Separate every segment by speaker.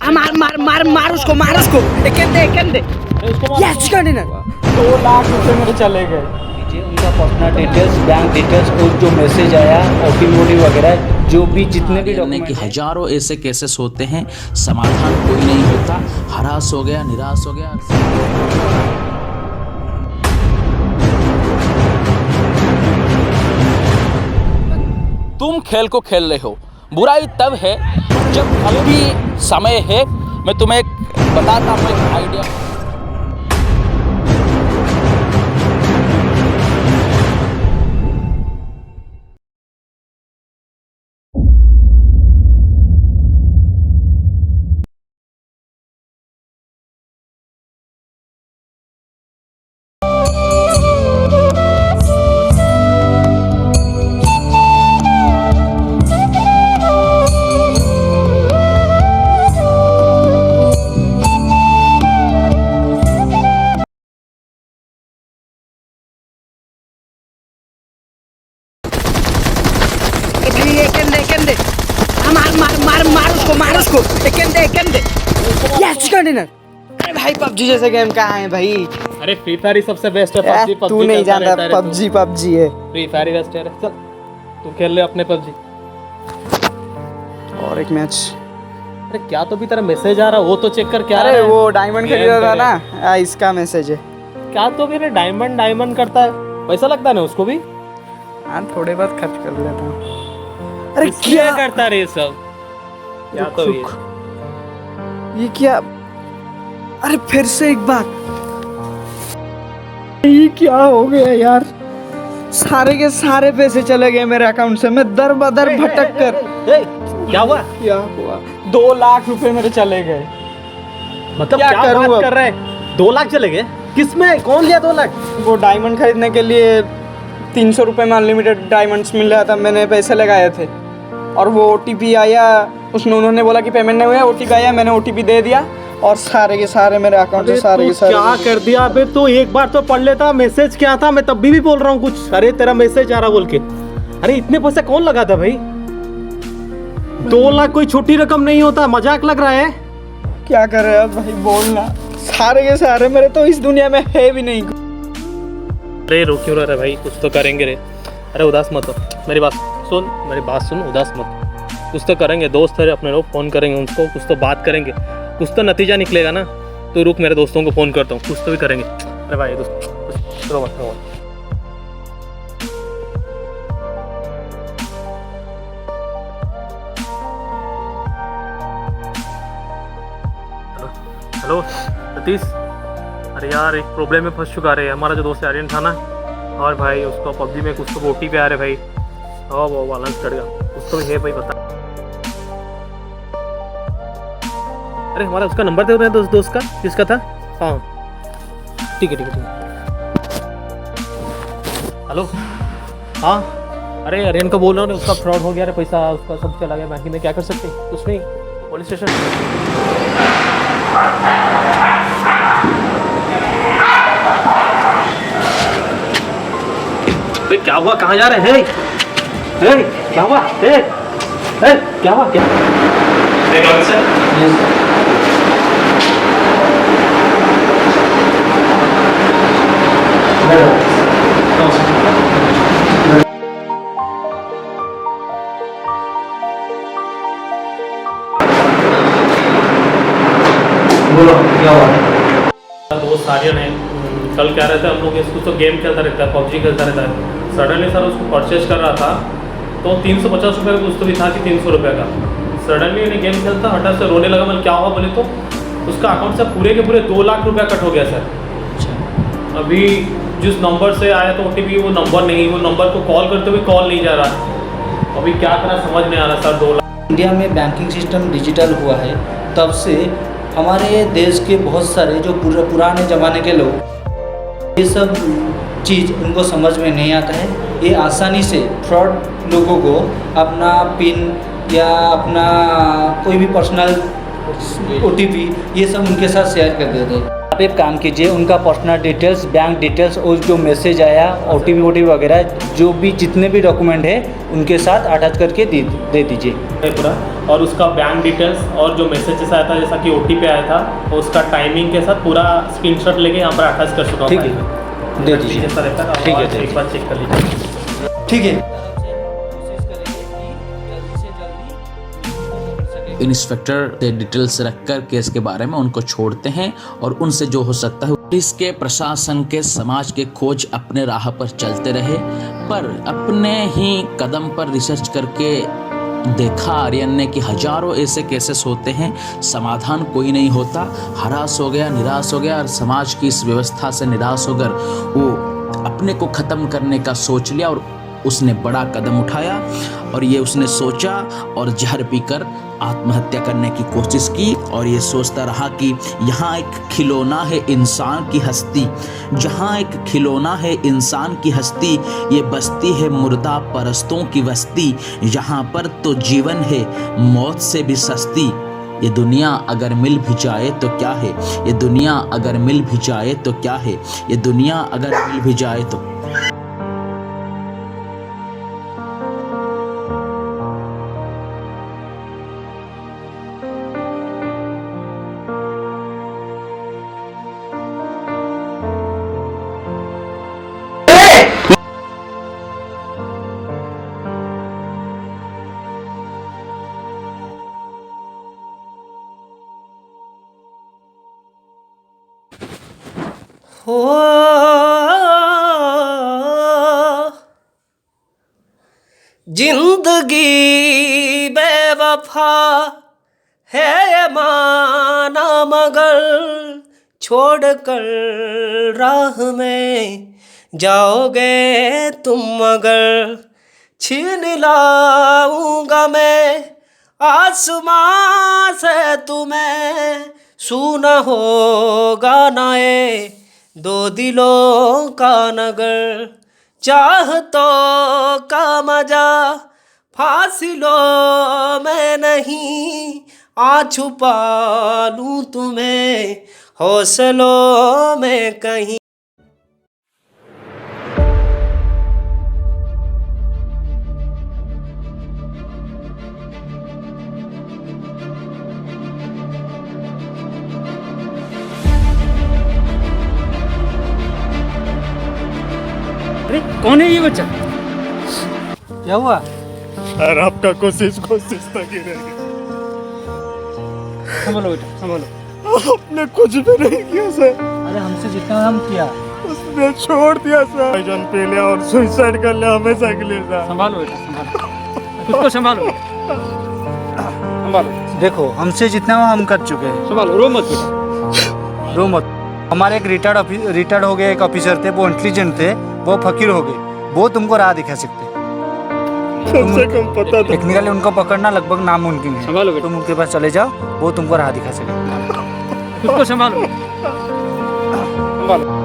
Speaker 1: मार उसको दे yes container
Speaker 2: 2 lakh रुपए मेरे चले गए।
Speaker 3: उनका पर्सनल डिटेल्स, बैंक डिटेल्स और जो मैसेज आया ओटीपी वगैरह जो भी जितने भी
Speaker 4: डॉक्यूमेंट कि हजारों ऐसे केसेस होते हैं, समाधान कोई नहीं होता, हरास हो गया, निराश हो गया।
Speaker 5: तुम खेल को खेल रहे हो, बुराई तब है जब अभी समय है। मैं तुम्हें बताता हूँ एक आइडिया।
Speaker 1: मार उसको दे यस कंटेनर। अरे भाई पबजी जैसे गेम कहाँ है भाई?
Speaker 2: अरे फ्री फायर ही सबसे बेस्ट है। पबजी
Speaker 1: तू नहीं जानता, पबजी है।
Speaker 2: फ्री फायर ही बेस्ट है। चल तू खेल ले अपने पबजी।
Speaker 1: और एक मैच।
Speaker 2: अरे क्या तो भी तेरा मैसेज आ रहा वो तो चेक कर। क्या
Speaker 1: अरे वो डायमंड खरीदा था ना, इसका मैसेज है।
Speaker 2: क्या तो भी डायमंड करता है, पैसा लगता है ना उसको भी।
Speaker 1: हाँ थोड़े बहुत खर्च कर लेता हूँ। अरे
Speaker 2: क्या करता रे सब? क्या तो
Speaker 1: ये क्या? अरे फिर से एक बार ये क्या हो गया यार? सारे के सारे पैसे चले गए मेरे अकाउंट से। मैं दर बदर भटक कर
Speaker 2: क्या हुआ?
Speaker 1: 2 लाख रुपए मेरे चले गए।
Speaker 2: मतलब क्या बात कर रहे हैं? 2 लाख चले गए? किसमें? कौन लिया 2 लाख?
Speaker 1: वो डायमंड खरीदने के लिए 300 रुपये में अनलिमिटेड डायमंड्स मिल रहा था, मैंने पैसे लगाए थे। और वो ओटीपी आया, उन्होंने बोला कि पेमेंट नहीं हुआ, ओटीपी आया, मैंने ओटीपी दे दिया और सारे के सारे मेरे अकाउंट से सारे के सारे।
Speaker 2: क्या कर दिया अबे? तो एक बार तो पढ़ लेता मैसेज क्या था। मैं तब भी बोल रहा हूँ कुछ। अरे तेरा मैसेज आ रहा बोल के। अरे इतने पैसे कौन लगाता भाई? 2 लाख कोई छोटी रकम नहीं होता। मजाक लग रहा है?
Speaker 1: क्या कर रहे हैं भाई? बोलना। सारे के सारे मेरे तो इस दुनिया में है भी नहीं।
Speaker 2: अरे रो क्यों रहा है भाई? कुछ तो करेंगे रे। अरे उदास मत हो, मेरी बात सुन, उदास मत। कुछ तो करेंगे, दोस्त है अपने लोग, फ़ोन करेंगे उनको, कुछ तो बात करेंगे, कुछ तो नतीजा निकलेगा ना। तो रुक, मेरे दोस्तों को फ़ोन करता हूँ, कुछ तो भी करेंगे। अरे भाई दोस्त रो मत। हेलो सतीश। अरे यार एक प्रॉब्लम में फंस चुका रहे। हमारा जो दोस्त आर्यन था ना, और भाई उसको पबजी में कुछ तो ओटीपी आ रहे भाई। हाँ वो बैलेंस चढ़ गया, कुछ तो है भाई, बता। अरे हमारा उसका नंबर दे रहे हैं दोस्त का, किसका था? हाँ ठीक है। हेलो हाँ। अरे आर्यन को बोल रहा हूँ, उसका फ्रॉड हो गया। अरे पैसा उसका सब चला गया बैंक में। क्या कर सकते? कुछ नहीं, पुलिस स्टेशन। क्या हुआ? कहाँ जा रहे हैं? क्या हुआ? क्या हुआ? क्या? दोस्त आर्यन है, कल क्या रहता है हम लोग इसको तो गेम खेलता रहता है, पबजी खेलता रहता है। सडनली सर उसको परचेज कर रहा था तो 350 रुपये का कुछ तो भी था कि 300 रुपये का। सडनली इन्हें गेम खेलता हठात से रोने लगा। मतलब क्या हुआ बोले तो उसका अकाउंट से पूरे के पूरे 2 लाख रुपया कट हो गया सर। अभी जिस नंबर से आया तो ओटीपी वो नंबर नहीं, वो नंबर को कॉल करते हुए कॉल नहीं जा रहा। अभी क्या करना समझ नहीं आ रहा सर। 2 लाख।
Speaker 3: इंडिया में बैंकिंग सिस्टम डिजिटल हुआ है, तब से हमारे देश के बहुत सारे जो पुराने ज़माने के लोग, ये सब चीज़ उनको समझ में नहीं आता है। ये आसानी से फ्रॉड लोगों को अपना पिन या अपना कोई भी पर्सनल ओटीपी ये सब उनके साथ शेयर कर देते हैं। आप एक काम कीजिए, उनका पर्सनल डिटेल्स, बैंक डिटेल्स और जो मैसेज आया OTP वगैरह जो भी जितने भी डॉक्यूमेंट है उनके साथ अटैच करके दे दीजिए
Speaker 2: पूरा, और उसका बैंक डिटेल्स और जो मैसेजेस आया था जैसा कि OTP आया था उसका टाइमिंग के साथ पूरा स्क्रीनशॉट लेके यहाँ पर अटैच कर चुका हूँ।
Speaker 3: ठीक है, दे दीजिए।
Speaker 2: जैसा रहता है
Speaker 3: ठीक है,
Speaker 2: और एक बार चेक कर लीजिए।
Speaker 3: ठीक है।
Speaker 4: इंस्पेक्टर से डिटेल्स रखकर केस के बारे में उनको छोड़ते हैं और उनसे जो हो सकता है पुलिस के, प्रशासन के, समाज के खोज अपने राह पर चलते रहे। पर अपने ही कदम पर रिसर्च करके देखा आर्यन ने कि हजारों ऐसे केसेस होते हैं, समाधान कोई नहीं होता। हरास हो गया, निराश हो गया और समाज की इस व्यवस्था से निराश होकर वो अपने को ख़त्म करने का सोच लिया और उसने बड़ा कदम उठाया और ये उसने सोचा और जहर पीकर आत्महत्या करने की कोशिश की। और ये सोचता रहा कि यहाँ एक खिलौना है इंसान की हस्ती, जहाँ एक खिलौना है इंसान की हस्ती, ये बस्ती है मुर्दा परस्तों की बस्ती, यहाँ पर तो जीवन है मौत से भी सस्ती। ये दुनिया अगर मिल भी जाए तो क्या है, ये दुनिया अगर मिल भी जाए तो क्या है, ये दुनिया अगर मिल भी जाए तो।
Speaker 6: हो जिंदगी बेवफा है ये माना मगर छोड़ कर राह में जाओगे तुम मगर छीन लाऊंगा मैं आसमां से तुम्हें सुना होगा ना ये दो दिलों का नगर चाहतों का मजा फासिलों में नहीं आ छुपा लूं तुम्हें हौसलों में कहीं।
Speaker 7: अरे कौन है ये बच्चा? क्या हुआ?
Speaker 8: और आपका कोशिश तक ही रह गया।
Speaker 7: संभालो बेटा, संभालो।
Speaker 8: आपने कुछ भी नहीं किया सर।
Speaker 7: अरे हमसे जितना हम किया।
Speaker 8: उसने छोड़ दिया सर। भाईजान पी लिया और सुसाइड कर लिया हमेशा के लिए सर।
Speaker 7: संभालो बेटा, संभालो, खुद को संभालो, संभालो।
Speaker 3: देखो, हमसे जितना हुआ हम कर चुके हैं।
Speaker 7: संभालो, रो मत बेटा,
Speaker 3: रो मत। हमारे एक रिटायर्ड हो गए एक ऑफिसर थे, वो इंटेलिजेंट थे, वो फकीर हो गए, वो तुमको राह दिखा सकते।
Speaker 8: कम से कम पता था।
Speaker 3: टेक्निकली उनको पकड़ना लगभग नामुमकिन है।
Speaker 7: संभालो बेटा,
Speaker 3: तुम उनके पास चले जाओ, वो तुमको राह दिखा सके।
Speaker 7: खुद को संभालो, संभालो।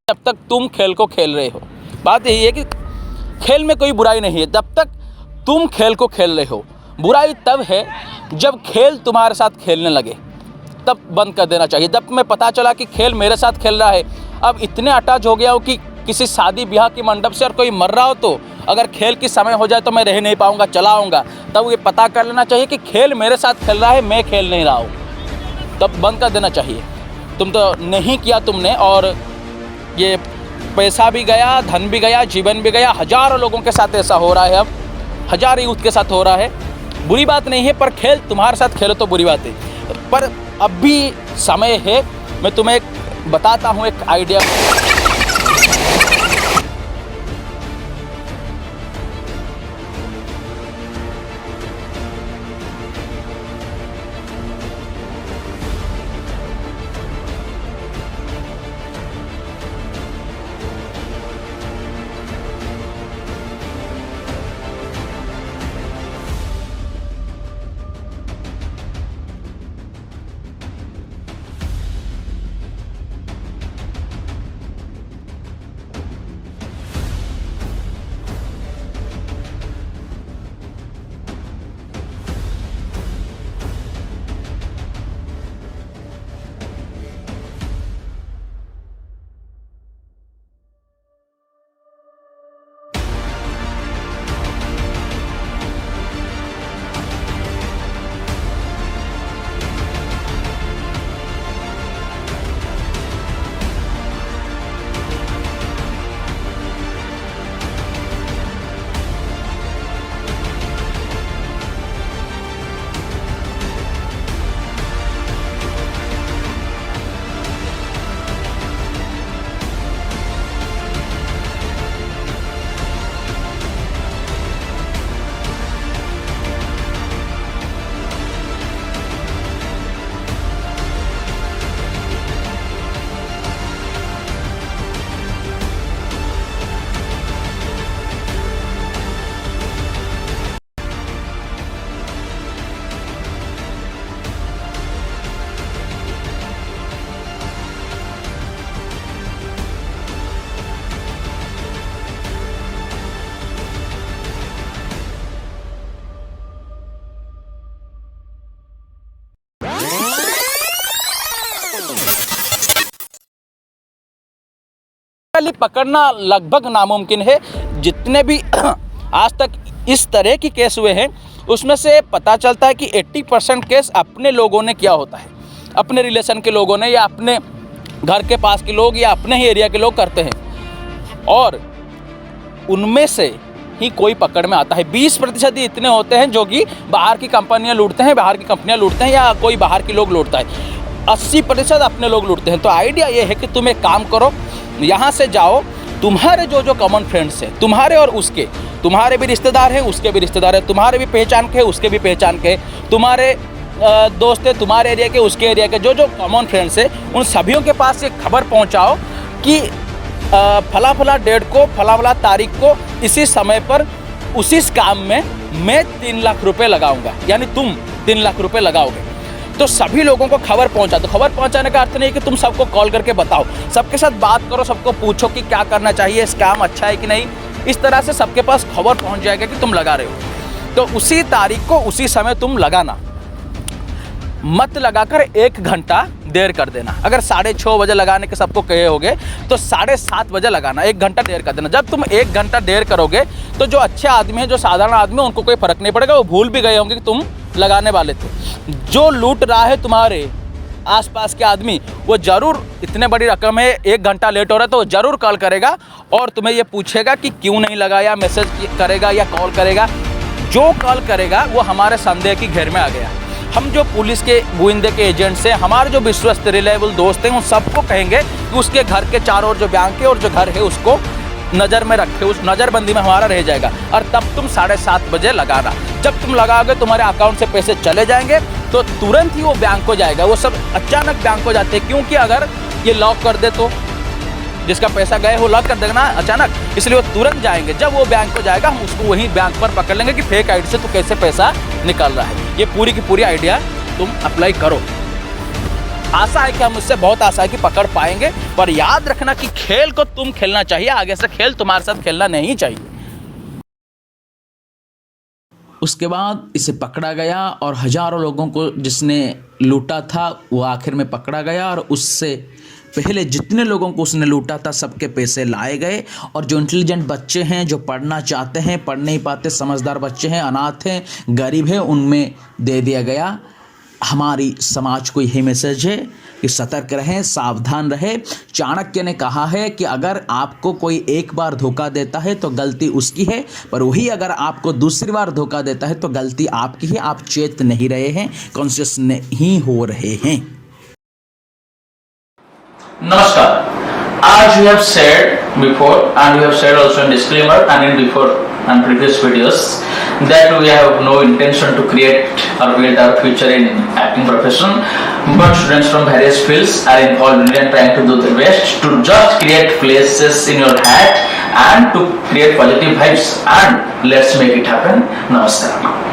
Speaker 5: जब तक तुम खेल को खेल रहे हो, बात यही है कि खेल में कोई बुराई नहीं है। जब तक तुम खेल को खेल रहे हो, बुराई तब है जब खेल तुम्हारे साथ खेलने लगे, तब बंद कर देना चाहिए। जब तुम्हें पता चला कि खेल मेरे साथ खेल रहा है, अब इतने अटैच हो गया हो कि किसी शादी ब्याह की मंडप से और कोई मर रहा हो तो अगर खेल की समय हो जाए तो मैं रह नहीं पाऊँगा, चला आऊँगा, तब ये पता कर लेना चाहिए कि खेल मेरे साथ खेल रहा है, मैं खेल नहीं रहा हूँ, तब बंद कर देना चाहिए। तुम तो नहीं किया तुमने और ये पैसा भी गया, धन भी गया, जीवन भी गया। हज़ारों लोगों के साथ ऐसा हो रहा है, अब हज़ारों यूथ के साथ हो रहा है। बुरी बात नहीं है, पर खेल तुम्हारे साथ खेलो तो बुरी बात है। पर अब भी समय है, मैं तुम्हें बताता हूँ एक आइडिया। पकड़ना लगभग नामुमकिन है। जितने भी आज तक इस तरह की केस हुए हैं, उसमें से पता चलता है कि 80% केस अपने लोगों ने किया होता है, अपने रिलेशन के लोगों ने, या अपने घर के पास के लोग, या अपने ही एरिया के लोग करते हैं, और उनमें से ही कोई पकड़ में आता है। 20% ही इतने होते हैं जो कि बाहर की कंपनियां लूटते हैं, बाहर की कंपनियां लूटते हैं, या कोई बाहर के लोग लूटता है। 80% अपने लोग लूटते हैं। तो आइडिया ये है कि तुम एक काम करो, यहाँ से जाओ, तुम्हारे जो जो कॉमन फ्रेंड्स हैं, तुम्हारे और उसके, तुम्हारे भी रिश्तेदार हैं, उसके भी रिश्तेदार हैं, तुम्हारे भी पहचान के, उसके भी पहचान के, तुम्हारे दोस्त हैं, तुम्हारे एरिया के, उसके एरिया के, जो जो कॉमन फ्रेंड्स हैं, उन सभियों के पास एक खबर पहुँचाओ कि फला फला डेट को, फला फला तारीख को, इसी समय पर, उसी काम में मैं 3 लाख रुपए लगाऊंगा, यानी तुम 3 लाख रुपए लगाओगे। तो सभी लोगों को खबर पहुंचा दो। खबर पहुंचाने का अर्थ नहीं है कि तुम सबको कॉल करके बताओ, सबके साथ बात करो, सबको पूछो कि क्या करना चाहिए, स्कैम अच्छा है कि नहीं। इस तरह से सबके पास खबर पहुंच जाएगा कि तुम लगा रहे हो। तो उसी तारीख को, उसी समय तुम लगाना, मत लगाकर 1 घंटा देर कर देना। अगर 6:30 बजे लगाने के सबको कहे होगे तो 7:30 बजे लगाना, 1 घंटा देर कर देना। जब तुम 1 घंटा देर करोगे तो जो अच्छे आदमी हैं, जो साधारण आदमी हैं, उनको कोई फर्क नहीं पड़ेगा, वो भूल भी गए होंगे कि तुम लगाने वाले थे। जो लूट रहा है तुम्हारे आसपास के आदमी, वो ज़रूर, इतने बड़ी रकम है, 1 घंटा लेट हो रहा है तो वो ज़रूर कॉल करेगा और तुम्हें ये पूछेगा कि क्यों नहीं लगाया, मैसेज करेगा या कॉल करेगा। जो कॉल करेगा वो हमारे संदेह की घेर में आ गया। हम जो पुलिस के गोविंदे के एजेंट्स हैं, हमारे जो विश्वस्त रिलायबल दोस्त हैं, उन सबको कहेंगे कि उसके घर के चारों ओर जो बैंक है और जो घर है उसको नज़र में रखे, उस नज़रबंदी में हमारा रह जाएगा। और तब तुम 7:30 बजे लगाना। जब तुम लगाओगे तुम्हारे अकाउंट से पैसे चले जाएंगे तो तुरंत ही वो बैंक को जाएगा। वो सब अचानक बैंक को जाते हैं, क्योंकि अगर ये लॉक कर दे तो जिसका पैसा गए वो लॉक कर देगा ना अचानक, इसलिए वो तुरंत जाएंगे। जब वो बैंक को जाएगा, हम उसको वहीं बैंक पर पकड़ लेंगे कि फेक आईडी से तू कैसे पैसा निकाल रहा है। ये पूरी की पूरी आइडिया तुम अप्लाई करो। आशा है कि हम उससे, बहुत आशा है कि पकड़ पाएंगे। पर याद रखना कि खेल को तुम खेलना चाहिए, आगे से खेल तुम्हारे साथ खेलना नहीं चाहिए।
Speaker 4: उसके बाद इसे पकड़ा गया और हज़ारों लोगों को जिसने लूटा था वो आखिर में पकड़ा गया, और उससे पहले जितने लोगों को उसने लूटा था सबके पैसे लाए गए। और जो इंटेलिजेंट बच्चे हैं, जो पढ़ना चाहते हैं, पढ़ नहीं पाते, समझदार बच्चे हैं, अनाथ हैं, गरीब हैं, उनमें दे दिया गया। हमारी समाज को यही मैसेज है कि सतर्क रहें, सावधान रहें। चाणक्य ने कहा है कि अगर आपको कोई एक बार धोखा देता है तो गलती उसकी है, पर वही अगर आपको दूसरी बार धोखा देता है तो गलती आपकी है। आप चेत नहीं रहे हैं, कॉन्शियस नहीं हो रहे हैं।
Speaker 9: Namaskar. As we have said before, and we have said also in disclaimer and in before and previous videos, that we have no intention to create or build our future in acting profession, but students from various fields are involved in trying to do their best to just create places in your hat and to create positive vibes, and let's make it happen. Namaskar.